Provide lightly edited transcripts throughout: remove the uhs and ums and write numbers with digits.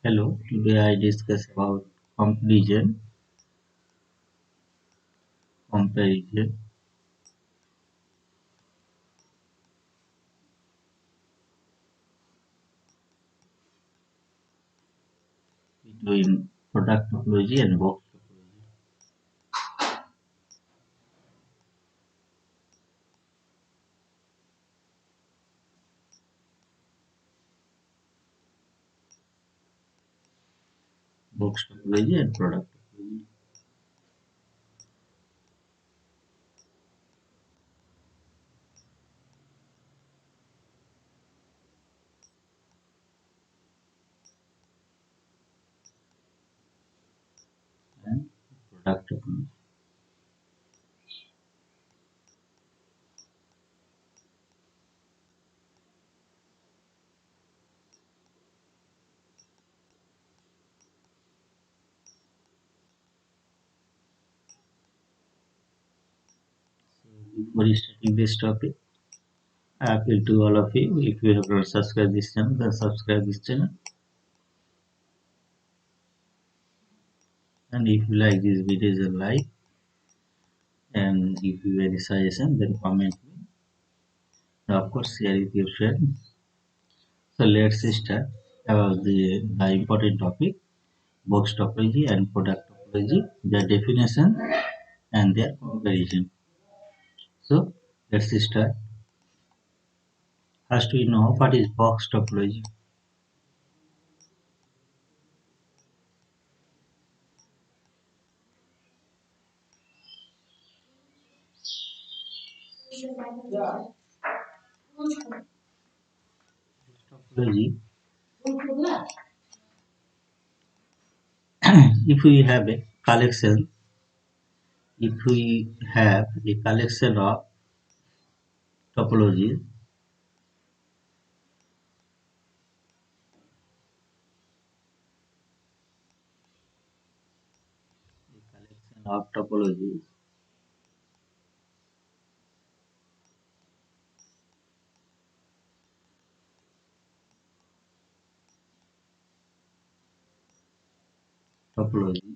Hello, today I discuss about comparison, comparison between product topology and box topology. Box topology and product topology. And product topology. So before starting this topic, I appeal to all of you, if you have not subscribed this channel, then subscribe this channel. And if you like this video, then like. And if you have any suggestion, then comment me. And of course, share with your friends. So let's start about the important topic, box topology and product topology, their definition and their comparison. So let's start. First, we know what is box topology. Topology. If we have a collection, if we have a collection of topologies, topologies, topology,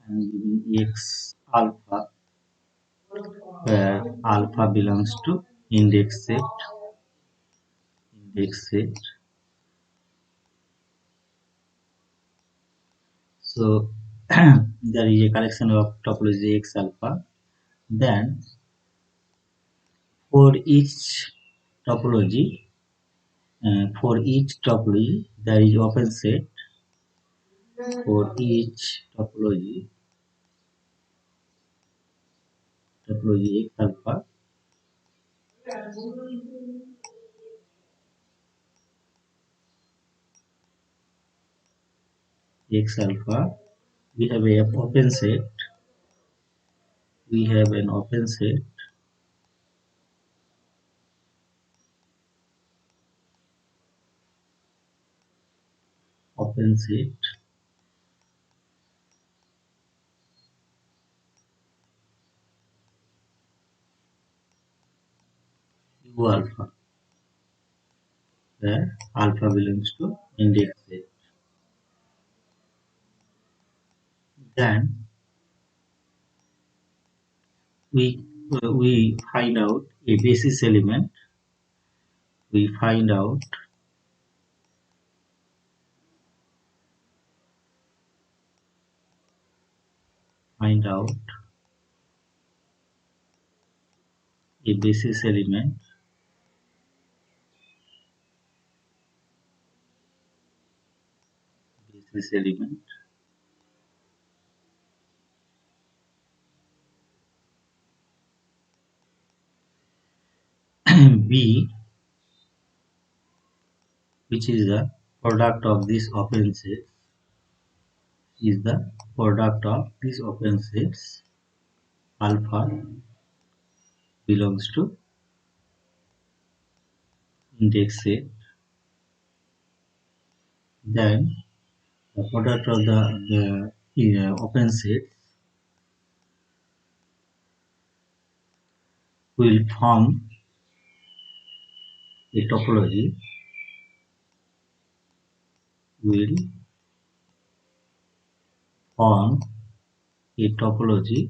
and giving X alpha, where alpha belongs to index set. So there is a collection of topology X alpha. Then for each topology, there is open set. For each topology X alpha, we have an open set. We have an open set open set U alpha, where alpha belongs to index set. Then we find out a basis element. We find out a basis element basis element B, which is the product of this open set, is the product of these open sets. Alpha belongs to index set. Then The product of the open set will form a topology will form a topology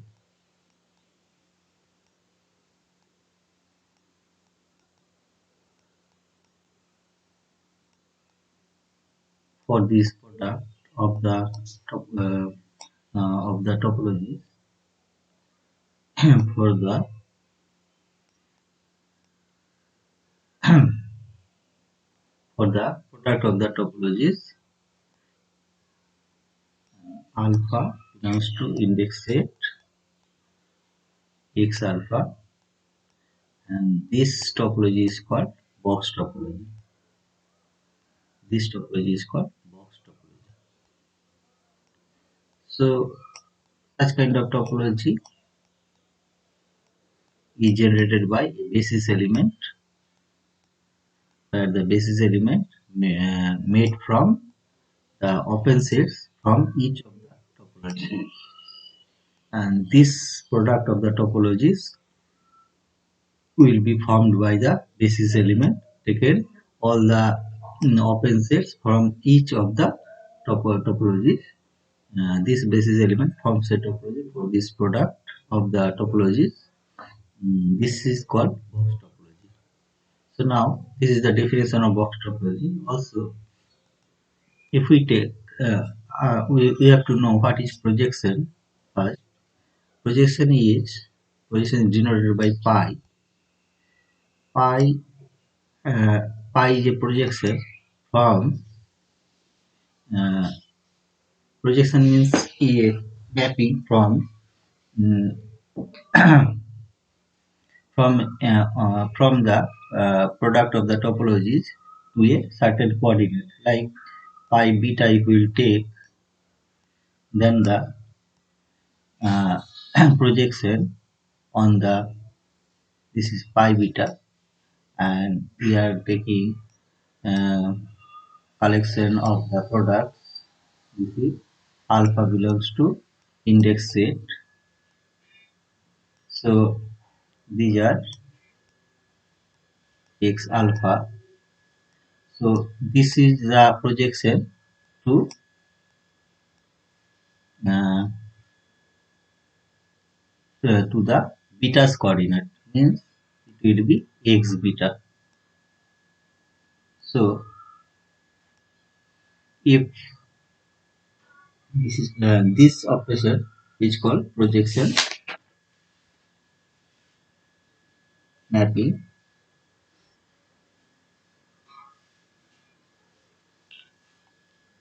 for this product of the topology for the for the product of the topologies alpha belongs to index set x alpha, and this topology is called box topology. This topology is called box topology. So such kind of topology is generated by a basis element, where the basis element made from the open sets from each of the topology, and this product of the topologies will be formed by the basis element taken all the open sets from each of the topologies. This basis element forms a topology for this product of the topologies. This is called box topology. So now this is the definition of box topology. Also, if we take we have to know what is projection first. Projection is denoted by pi. Pi uh, pi is a projection from projection means a mapping from mm, from the product of the topologies to a certain coordinate, like pi beta. If we will take, then the uh, projection on the, this is pi beta, and we are taking uh, collection of the products. You see, alpha belongs to index set. So these are x alpha. So this is the projection to uh, to the beta's coordinate, means it will be x beta. So if this is this operation is called projection mapping,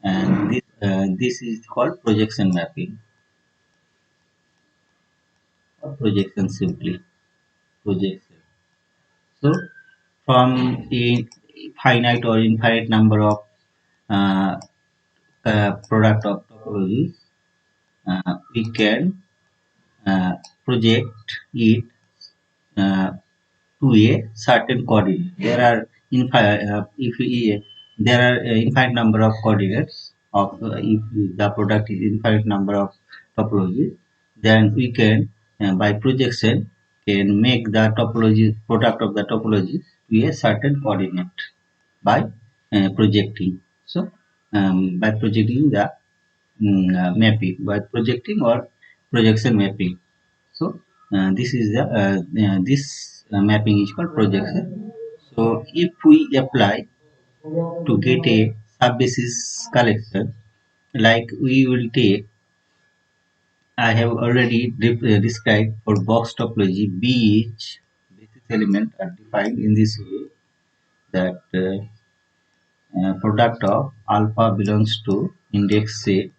and this is called projection mapping, or projection, simply projection. So from a finite or infinite number of uh, product of topologies, we can project it uh, to a certain coordinate. There are there are infinite number of coordinates of if the product is infinite number of topologies, then we can by projection can make the topology product of the topology to a certain coordinate by projecting. So by projecting the mapping, by projecting or projection mapping. So this is the this mapping is called projection. So if we apply to get a sub-basis collection, like we will take, I have already described for box topology, B each basis element are defined in this way, that product of alpha belongs to index set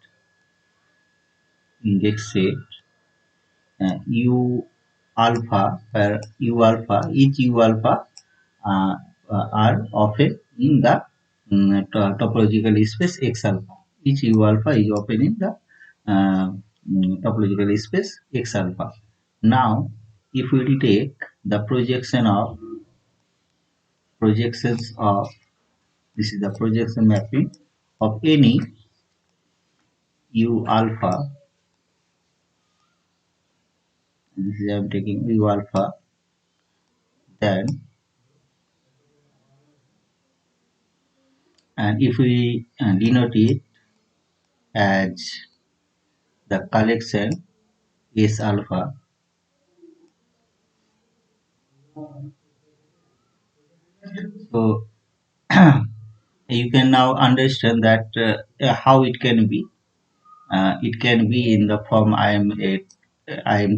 u alpha, where u alpha, each u alpha uh, are open in the topological space x alpha. Each u alpha is open in the topological space x alpha. Now if we will take the projections of, this is the projection mapping of any u alpha, this is I am taking u alpha, then and if we denote it as the collection is alpha, so you can now understand that how it can be. It can be in the form I am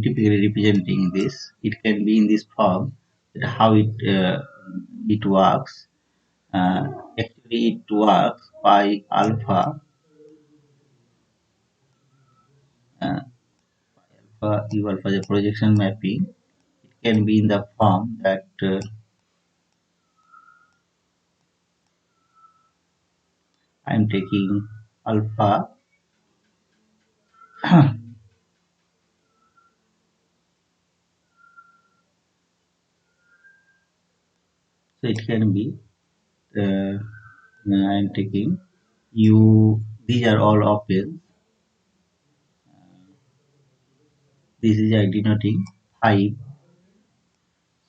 typically representing this. It can be in this form. That how it works. Uh, Actually, it works by alpha, uh, u alpha the projection mapping. It can be in the form that I am taking alpha. So it can be uh, I am taking u. These are all open. This is denoting 5.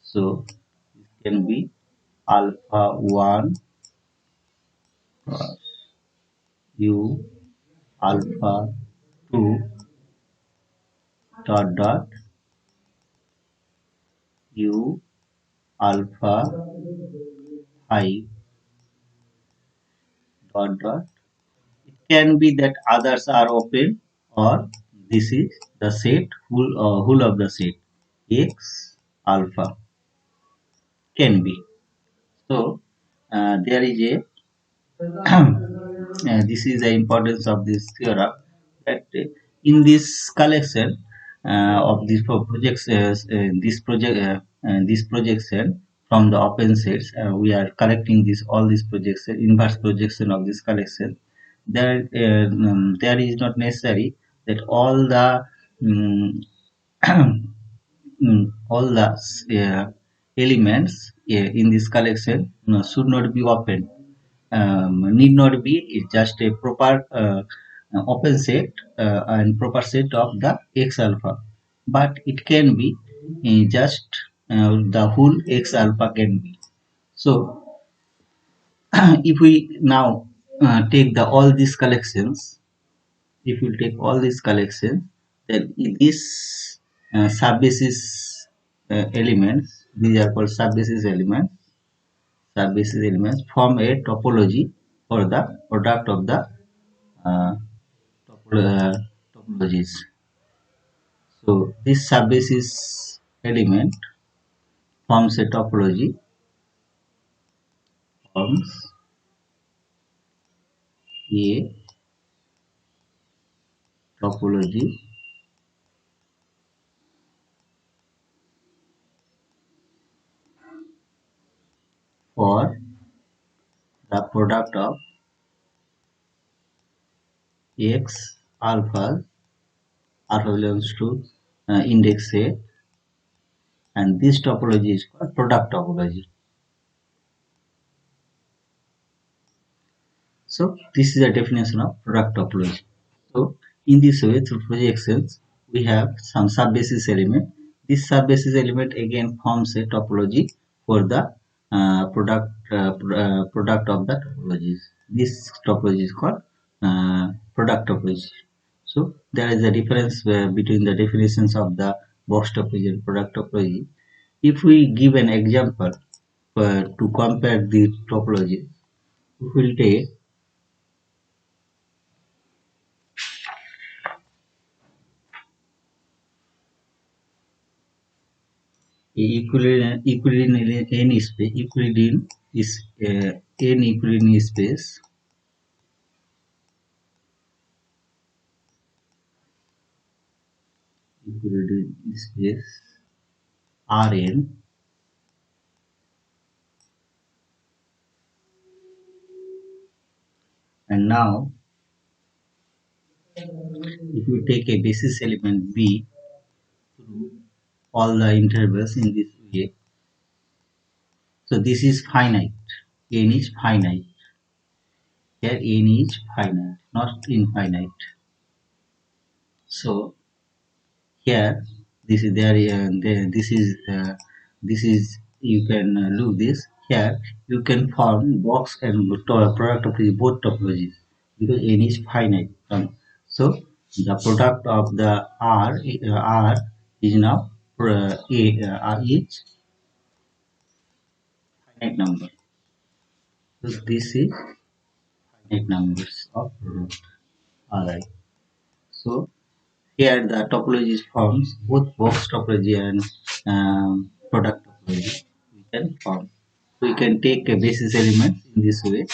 So it can be alpha 1 plus u alpha 2 dot dot u alpha 5 dot dot. It can be that others are open, or this is the set whole of the set x alpha can be. So there is a this is the importance of this theorem, that in this collection of these projects, this projection from the open sets, we are collecting this all these projection, inverse projection of this collection. There is not necessary that um, all the elements in this collection should not be open, need not be. It's just a proper open set and proper set of the x alpha, but it can be just the whole x alpha can be. So if we now take the all these collections, if you take all these collections, then these subbasis elements, these are called subbasis elements form a topology for the product of the uh, topologies. So this subbasis element forms a forms a topology for the product of x alpha belongs to index A, and this topology is called product topology. So this is a definition of product topology. So in this way, through projections, we have some subbasis element. This subbasis element again forms a topology for the product of the topologies. This topology is called product topology. So there is a difference between the definitions of the box topology and product topology. If we give an example to compare the topology, we will take Euclidean is n Euclidean space Euclidean space Rn, and now if we take a basis element B through all the intervals in this way, so this is finite, n is finite, here n is finite, not infinite. So here, this is there. This is you can look this here. You can form box and product of the both topologies because n is finite. So the product of the R is now is finite number. So this is finite numbers of product. Alright. So here the topology forms both box topology and product topology. We can form. We can take a basis element in this way,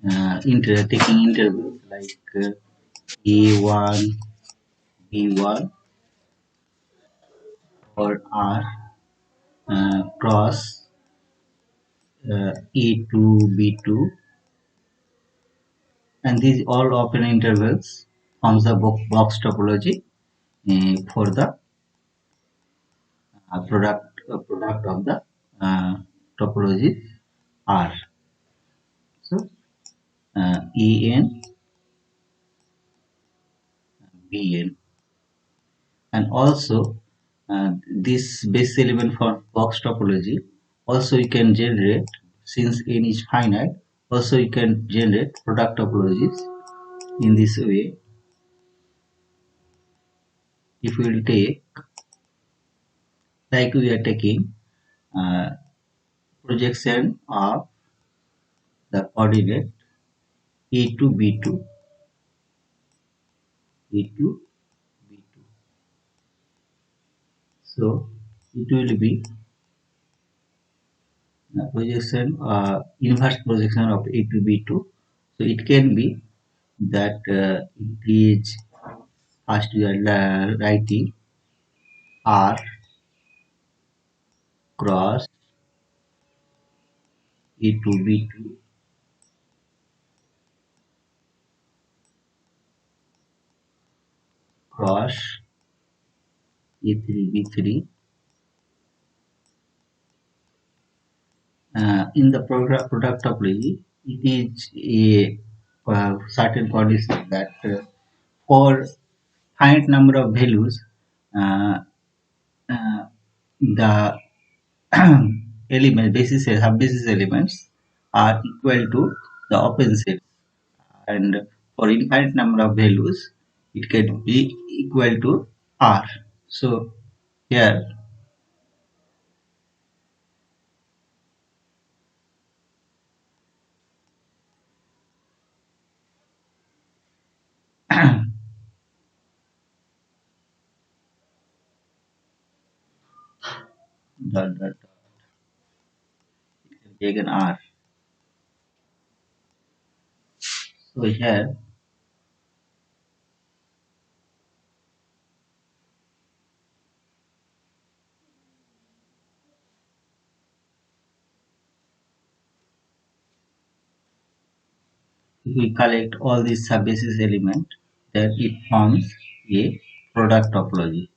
taking intervals like A1, B1 or R cross E2, B2, and these all open intervals forms the box topology for the product of the topology R. So En, Bn, and also this base element for box topology. Also, you can generate since n is finite. Also, you can generate product topologies in this way. If we will take like we are taking uh, projection of the coordinate E2 B2 E2 B2. So it will be projection inverse projection of A to B2. So it can be that it is first we are writing R cross A to B2 cross A3 B3. In the product topology, it is a certain condition that for finite number of values, uh, uh, the element basis sub-basis elements are equal to the open set, and for infinite number of values it can be equal to R. So here the taken R. So here if we collect all these sub-basis elements, then it forms a product topology.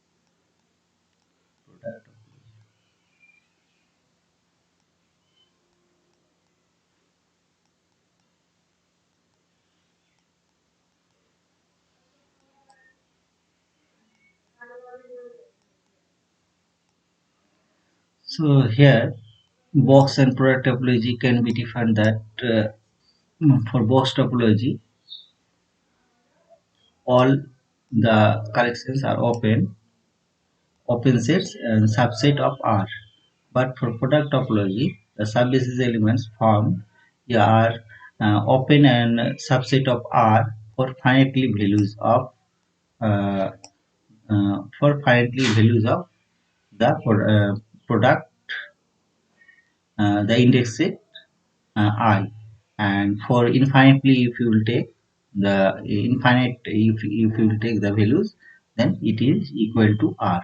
So here box and product topology can be defined that for box topology all the collections are open sets and subset of R. But for product topology, the sub-basis elements formed are open and subset of R for finitely values of uh, the product, the index set I, and for infinitely if you will take the infinite if you will take the values, then it is equal to R.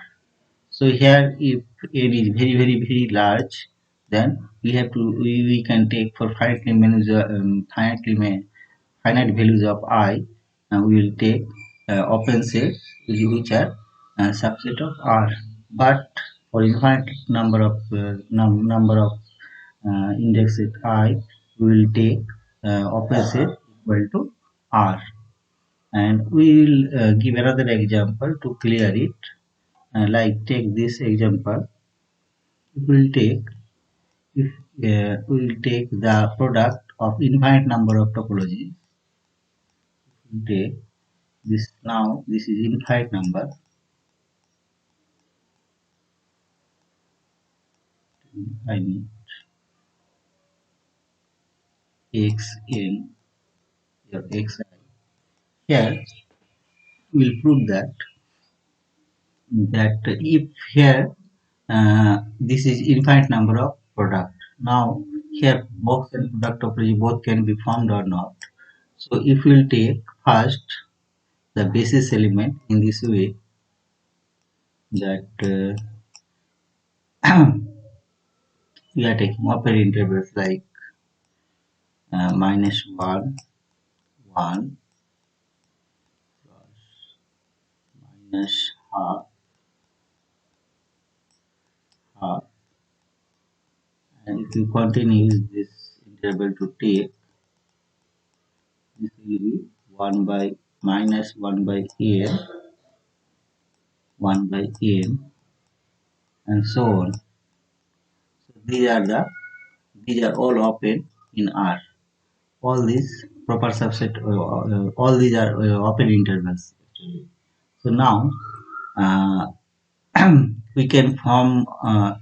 So here if n is very large, then we can take for finite values of I, and we will take open sets which are subset of R. But for infinite number of index set I, we will take open set equal to R. And we will give another example to clear it. Like take this example. It will take if we will take the product of infinite number of topologies. We take this now. This is infinite number. I mean xn or xi. Here we will prove that if here this is infinite number of product. Now here box and product topology both can be formed or not. So if we will take first the basis element in this way, that we are taking open intervals like minus 1, 1, minus half, half, and if you continue this interval to take, this will be 1 by minus 1 by n, 1 by n, and so on. So these are all open in R. All these proper subset, all these are open intervals actually. So now uh, we can form a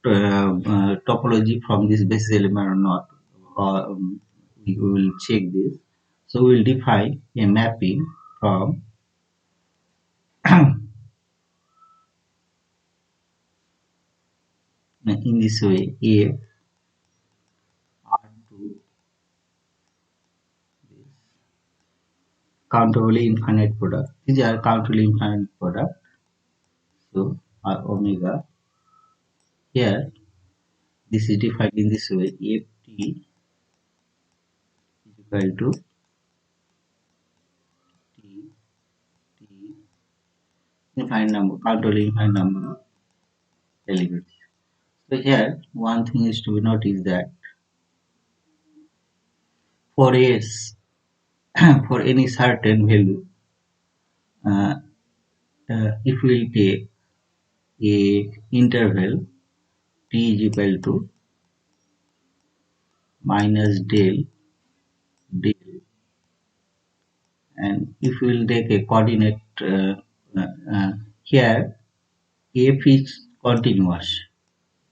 topology from this basis element or not. We will check this. So we will define a mapping from in this way if R2 is countably infinite product. These are countably infinite product. So R omega here this is defined in this way if T is equal to T T infinite number countably infinite number of elements. So here one thing is to be noticed that for s for any certain value, uh, if we take a interval t is equal to minus del, and if we will take a coordinate uh, uh, here f is continuous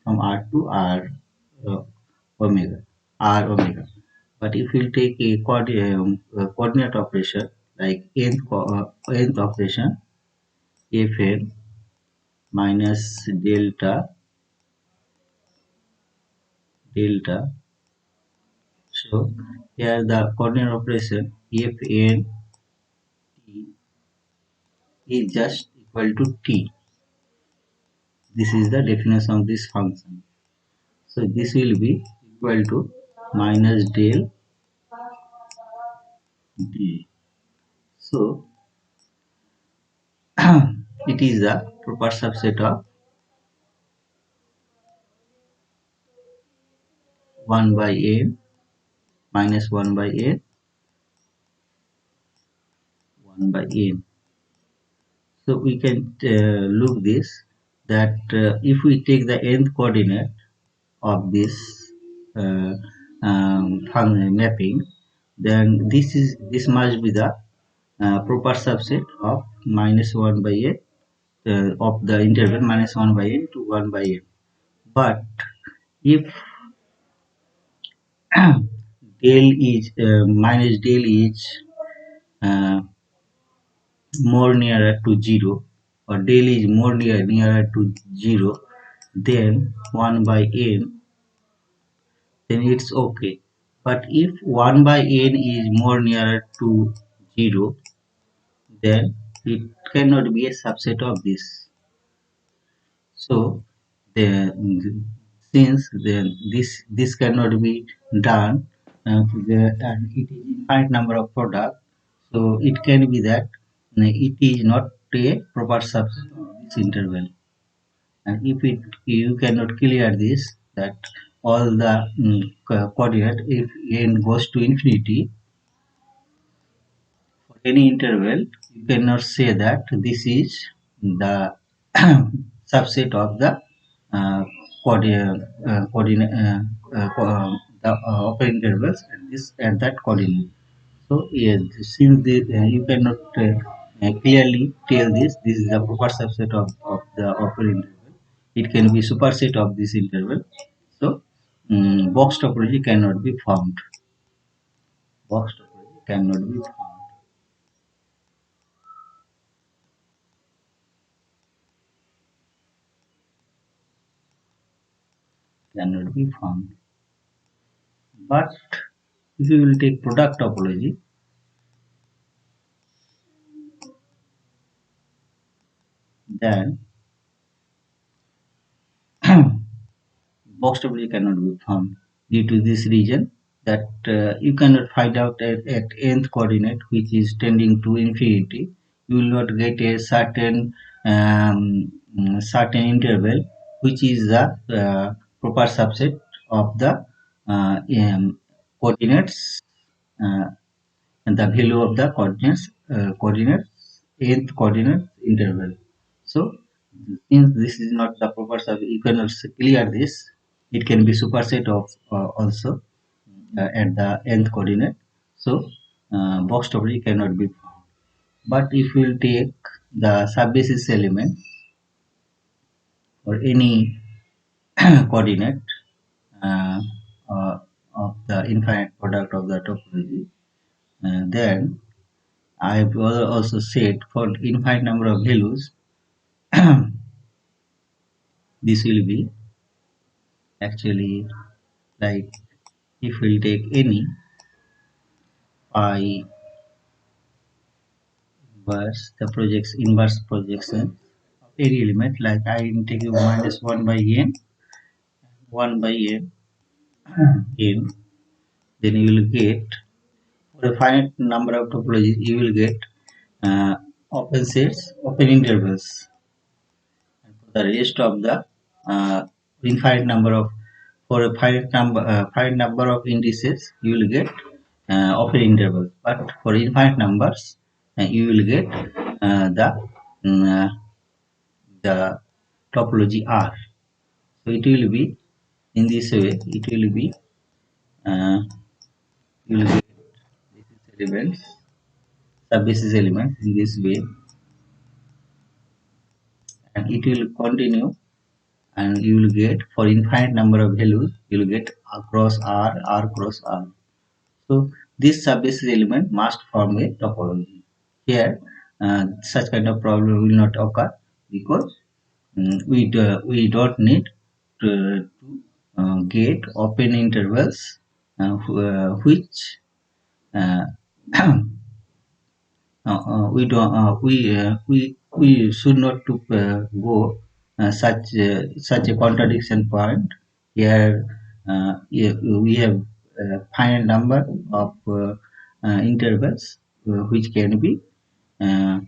from r to r uh, omega r omega, but if we will take a coordinate operation like nth operation fn minus delta. So here the coordinate operation fn is just equal to t. This is the definition of this function. So this will be equal to minus del d. So it is the proper subset of 1 by n minus 1 by n 1 by n. So we can look this that if we take the nth coordinate of this uh, mapping, then this must be the proper subset of minus 1 by n of the interval minus 1 by n to 1 by n. But if del is minus del is uh, more nearer to 0, or del is more nearer to 0 then 1 by n, then it's okay. But if 1 by n is more nearer to 0, then it cannot be a subset of this. So the, since then this cannot be done, and it is infinite number of product, so it can be that it is not a proper subset of this interval. And if you cannot clear this, that all the coordinate if n goes to infinity, any interval, you cannot say that this is the subset of the uh, coordinate the upper intervals at this at that coordinate. So yes, since you cannot clearly tell this is the proper subset of the upper interval. It can be superset of this interval. So box topology cannot be found. Box topology cannot be found. Cannot be found. But if you will take product topology, then box topology cannot be found due to this reason that you cannot find out at nth coordinate which is tending to infinity. You will not get a certain interval which is the proper subset of the coordinates uh, and the value of the coordinates nth coordinate interval. So since this is not the proper subset, you cannot clear this. It can be superset of also at the nth coordinate. So box topology cannot be found. But if we will take the subbasis element or any coordinate uh, uh, of the infinite product of the topology, then I have also said for infinite number of values, this will be actually like if we take any pi inverse the projects inverse projection of any element, like I am taking minus 1 by n 1 by n, then you will get for a finite number of topologies you will get open sets, open intervals, and for the rest of the infinite number of for a finite number of indices you will get open intervals, but for infinite numbers you will get mm, uh, the topology R. So it will be in this way. It will be you will get this is elements, subbasis elements in this way, and it will continue, and you will get for infinite number of values you will get across R, R cross R. So this subbasis element must form a topology. Here, such kind of problem will not occur because we don't need to get open intervals which uh, we don't we should not to go such a contradiction point. Here we have finite number of intervals which can be uh,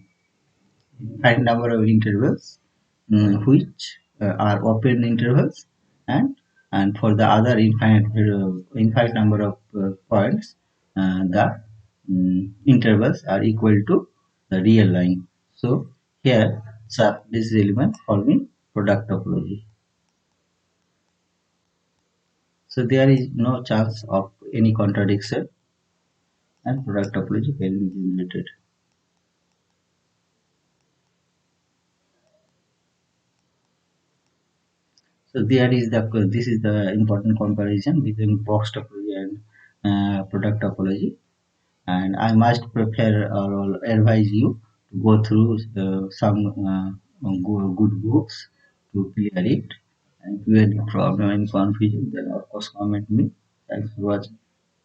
finite number of intervals which are open intervals, and for the other infinite number of points the intervals are equal to the real line. So here this is element forming product topology. So there is no chance of any contradiction and product topology can be generated. So there is this is the important comparison between box topology and product topology, and I must prefer or advise you to go through some good books to clear it. And if you have any problem and confusion, then of course comment me. Thanks for watching.